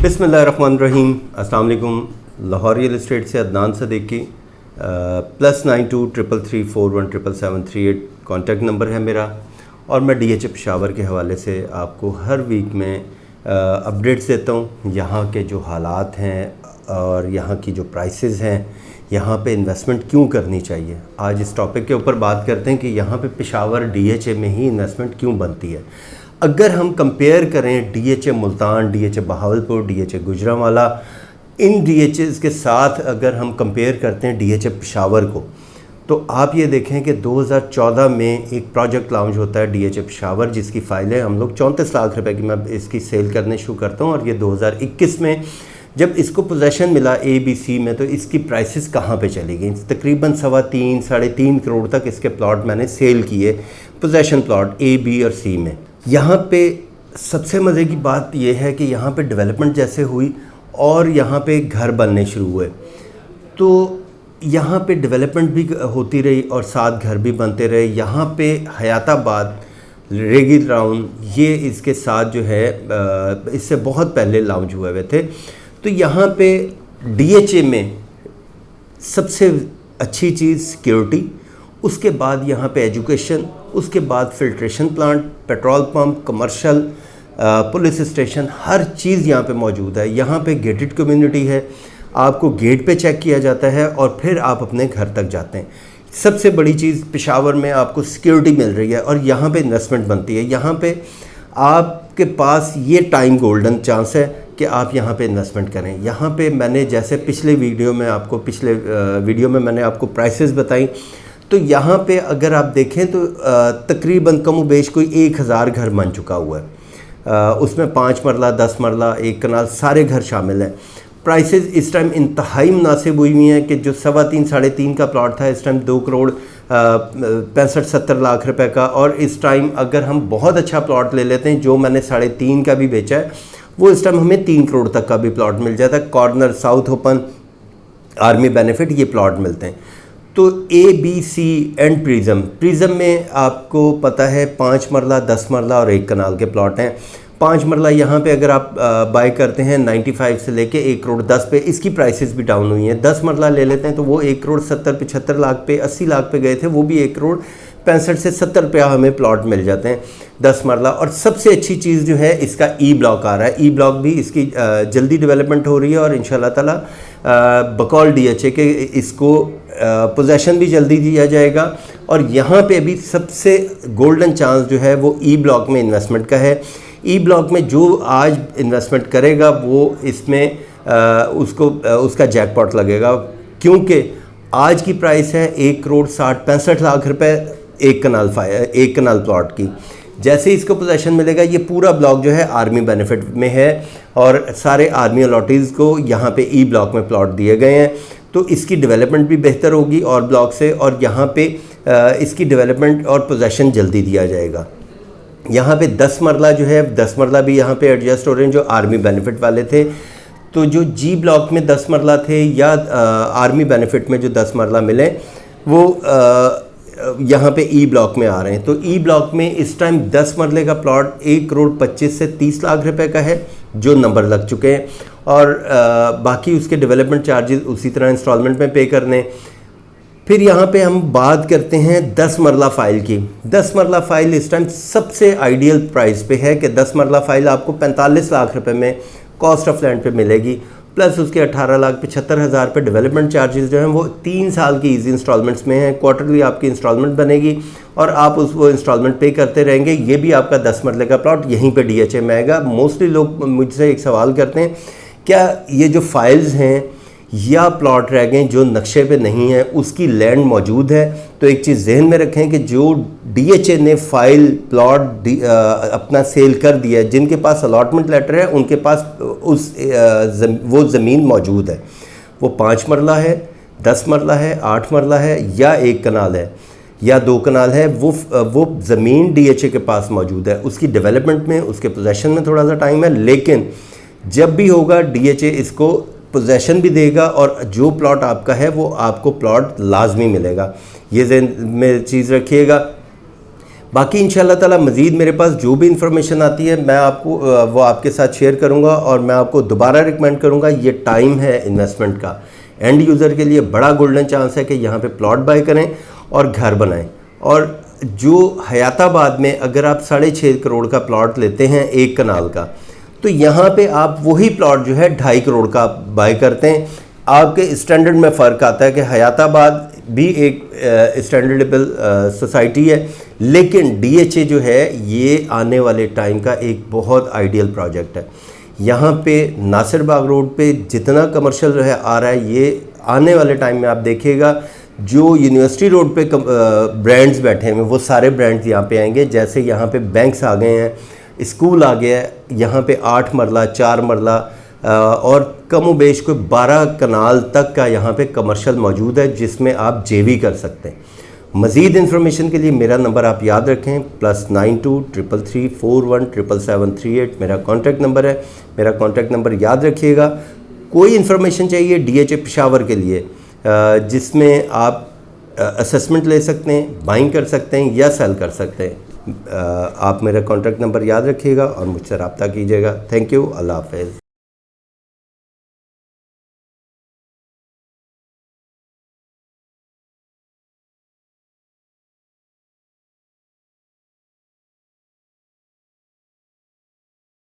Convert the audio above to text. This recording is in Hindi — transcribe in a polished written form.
बिस्मिल्लाहिर्रहमानिर्रहीम। अस्सलाम वालेकुम। लाहौर रियल एस्टेट से अदनान सदीकी। +923334177738 कॉन्टैक्ट नंबर है मेरा। और मैं DHA पेशावर के हवाले से आपको हर वीक में अपडेट्स देता हूँ, यहाँ के जो हालात हैं और यहाँ की जो प्राइसेस हैं, यहाँ पे इन्वेस्टमेंट क्यों करनी चाहिए। आज इस टॉपिक के ऊपर बात करते हैं कि यहाँ पे पेशावर DHA में ही इन्वेस्टमेंट क्यों बनती है। अगर हम कंपेयर करें DHA Multan, DHA Bahawalpur, DHA Gujranwala, इन DHAs के साथ अगर हम कंपेयर करते हैं DHA पेशावर को, तो आप ये देखें कि 2014 में एक प्रोजेक्ट लॉन्च होता है DHA पेशावर, जिसकी फ़ाइलें हम लोग 34 लाख रुपए की मैं इसकी सेल करने शुरू करता हूँ। और ये 2021 में जब इसको पोजेसन मिला ABC में, तो इसकी प्राइसेस कहाँ पे चली गई। तकरीबन 3.25 साढ़े 3 करोड़ तक इसके प्लॉट मैंने सेल किए, पोजेसन प्लॉट A, B और C में। यहाँ पे सबसे मज़े की बात यह है कि यहाँ पे डेवलपमेंट जैसे हुई और यहाँ पे घर बनने शुरू हुए, तो यहाँ पे डेवलपमेंट भी होती रही और साथ घर भी बनते रहे। यहाँ पे हयाताबाद, रेगिल राउंड, ये इसके साथ जो है इससे बहुत पहले लॉन्च हुए हुए थे। तो यहाँ पे DHA में सबसे अच्छी चीज़ सिक्योरिटी, उसके बाद यहाँ पे एजुकेशन, उसके बाद filtration plant, petrol pump, commercial, police station, हर चीज़ यहाँ पे मौजूद है। यहाँ पे गेटेड कम्युनिटी है, आपको गेट पे चेक किया जाता है और फिर आप अपने घर तक जाते हैं। सबसे बड़ी चीज़ पेशावर में आपको सिक्योरिटी मिल रही है और यहाँ पे इन्वेस्टमेंट बनती है। यहाँ पे आपके पास ये टाइम गोल्डन चांस है कि आप यहाँ पे इन्वेस्टमेंट करें। यहाँ पे मैंने जैसे पिछले वीडियो में मैंने आपको प्राइसेस बताई, तो यहाँ पे अगर आप देखें तो तकरीबन कम बेश कोई 1000 घर बन चुका हुआ है। उसमें 5 मरला, 10 मरला, 1 कनाल सारे घर शामिल हैं। प्राइसेस इस टाइम इंतहाई मुनासिब हुई हुई हैं कि जो 3.25 साढ़े 3 का प्लॉट था, इस टाइम 2 करोड़ 65-70 लाख रुपए का। और इस टाइम अगर हम बहुत अच्छा प्लॉट ले लेते हैं, जो मैंने 3.5 का भी बेचा है, वो इस टाइम हमें 3 करोड़ तक का भी प्लॉट मिल जाता है। Corner, south open, army benefit, ये प्लॉट मिलते हैं। तो ABC एंड प्रिज्म में आपको पता है 5 मरला, 10 मरला और 1 कनाल के प्लॉट हैं। 5 मरला यहाँ पे अगर आप बाय करते हैं 95 से लेके 1 करोड़ 10 पे, इसकी प्राइसेस भी डाउन हुई हैं। 10 मरला ले लेते हैं तो वो 1 करोड़ 70-75 लाख पे, 80 लाख पे गए थे, वो भी 1 करोड़ 65 से 70 रुपया हमें प्लॉट मिल जाते हैं 10 मरला। और सबसे अच्छी चीज़ जो है, इसका E ब्लॉक आ रहा है। E ब्लॉक भी इसकी जल्दी डेवलपमेंट हो रही है और इंशाल्लाह ताला बकौल DHA के इसको पोजेसन भी जल्दी दिया जाएगा। और यहाँ पे अभी सबसे गोल्डन चांस जो है वो E ब्लॉक में इन्वेस्टमेंट का है। E ब्लॉक में जो आज इन्वेस्टमेंट करेगा वो इसमें उसका जैकपॉट लगेगा, क्योंकि आज की प्राइस है 1 करोड़ 65 लाख रुपए 1 कनाल प्लॉट की। जैसे इसको पोजेसन मिलेगा, ये पूरा ब्लॉक जो है आर्मी बेनिफिट में है और सारे आर्मी अलॉटीज़ को यहाँ पे E ब्लॉक में प्लॉट दिए गए हैं। तो इसकी डेवलपमेंट भी बेहतर होगी और ब्लॉक से, और यहाँ पे इसकी डेवलपमेंट और पोजेसन जल्दी दिया जाएगा। यहाँ पे 10 मरला जो है, 10 मरला भी यहाँ पे एडजस्ट हो रहे हैं जो आर्मी बेनिफिट वाले थे। तो जो G ब्लॉक में 10 मरला थे या आर्मी बेनिफिट में जो 10 मरला मिले, वो यहाँ पे E ब्लॉक में आ रहे हैं। तो E ब्लॉक में इस टाइम 10 मरले का प्लॉट 1 करोड़ 25 से 30 लाख रुपए का है, जो नंबर लग चुके हैं। और बाकी उसके डेवलपमेंट चार्जेस उसी तरह इंस्टॉलमेंट में पे करने। फिर यहाँ पे हम बात करते हैं 10 मरला फाइल की। 10 मरला फाइल इस टाइम सबसे आइडियल प्राइस पे है कि 10 मरला फाइल आपको 45 लाख रुपए में कॉस्ट ऑफ लैंड पे मिलेगी, प्लस उसके 18,75,000 पे डेवलपमेंट चार्जेस जो हैं वो 3 साल की इजी इंस्टॉलमेंट्स में हैं। क्वार्टरली आपकी इंस्टॉलमेंट बनेगी और आप वो इंस्टॉलमेंट पे करते रहेंगे। ये भी आपका 10 मरले का प्लॉट यहीं पे DHA में आएगा। मोस्टली लोग मुझसे एक सवाल करते हैं, क्या ये जो फाइल्स हैं या प्लॉट रह गए जो नक्शे पे नहीं है, उसकी लैंड मौजूद है? तो एक चीज़ जहन में रखें कि जो DHA ने फाइल प्लॉट अपना सेल कर दिया है, जिनके पास अलॉटमेंट लेटर है उनके पास वो ज़मीन मौजूद है। वो 5 मरला है, 10 मरला है, 8 मरला है या 1 कनाल है या 2 कनाल है, वो ज़मीन DHA के पास मौजूद है। उसकी डेवलपमेंट में, उसके पोजेसन में थोड़ा सा टाइम है, लेकिन जब भी होगा DHA इसको पोजेसन भी देगा और जो प्लॉट आपका है वो आपको प्लॉट लाजमी मिलेगा। ये ज़हन में चीज़ रखिएगा। बाकी इंशाल्लाह ताला मज़ीद मेरे पास जो भी इंफॉर्मेशन आती है मैं आपको वो आपके साथ शेयर करूंगा। और मैं आपको दोबारा रिकमेंड करूंगा, ये टाइम है इन्वेस्टमेंट का। एंड यूज़र के लिए बड़ा गोल्डन चांस है कि यहाँ पे प्लॉट बाय करें और घर बनाएं। और जो हयाताबाद में अगर आप 6.5 करोड़ का प्लॉट लेते हैं 1 कनाल का, तो यहाँ पे आप वही प्लॉट जो है 2.5 करोड़ का बाय करते हैं। आपके स्टैंडर्ड में फ़र्क आता है कि हयाताबाद भी एक स्टैंडर्डेबल सोसाइटी है, लेकिन DHA जो है ये आने वाले टाइम का एक बहुत आइडियल प्रोजेक्ट है। यहाँ पे नासिर बाग रोड पे जितना कमर्शियल जो है आ रहा है, ये आने वाले टाइम में आप देखिएगा जो यूनिवर्सिटी रोड पे ब्रांड्स बैठे हैं वो सारे ब्रांड्स यहाँ पे आएंगे। जैसे यहाँ पे बैंक्स आ गए हैं, स्कूल आ गया है, यहाँ पे 8 मरला 4 मरला और कम बेश को 12 कनाल तक का यहाँ पे कमर्शियल मौजूद है, जिसमें आप JV कर सकते हैं। मज़ीद इन्फॉर्मेशन के लिए मेरा नंबर आप याद रखें, +92 333 41 7738 मेरा कॉन्टैक्ट नंबर है। मेरा कॉन्टैक्ट नंबर याद रखिएगा। कोई इन्फॉर्मेशन चाहिए DHA पेशावर के लिए जिसमें आप असेसमेंट ले सकते हैं, बाइंग कर सकते हैं या सेल कर सकते हैं, आप मेरा कॉन्टैक्ट नंबर याद रखिएगा और मुझसे रब्ता कीजिएगा। थैंक यू, अल्लाह हाफ़िज़।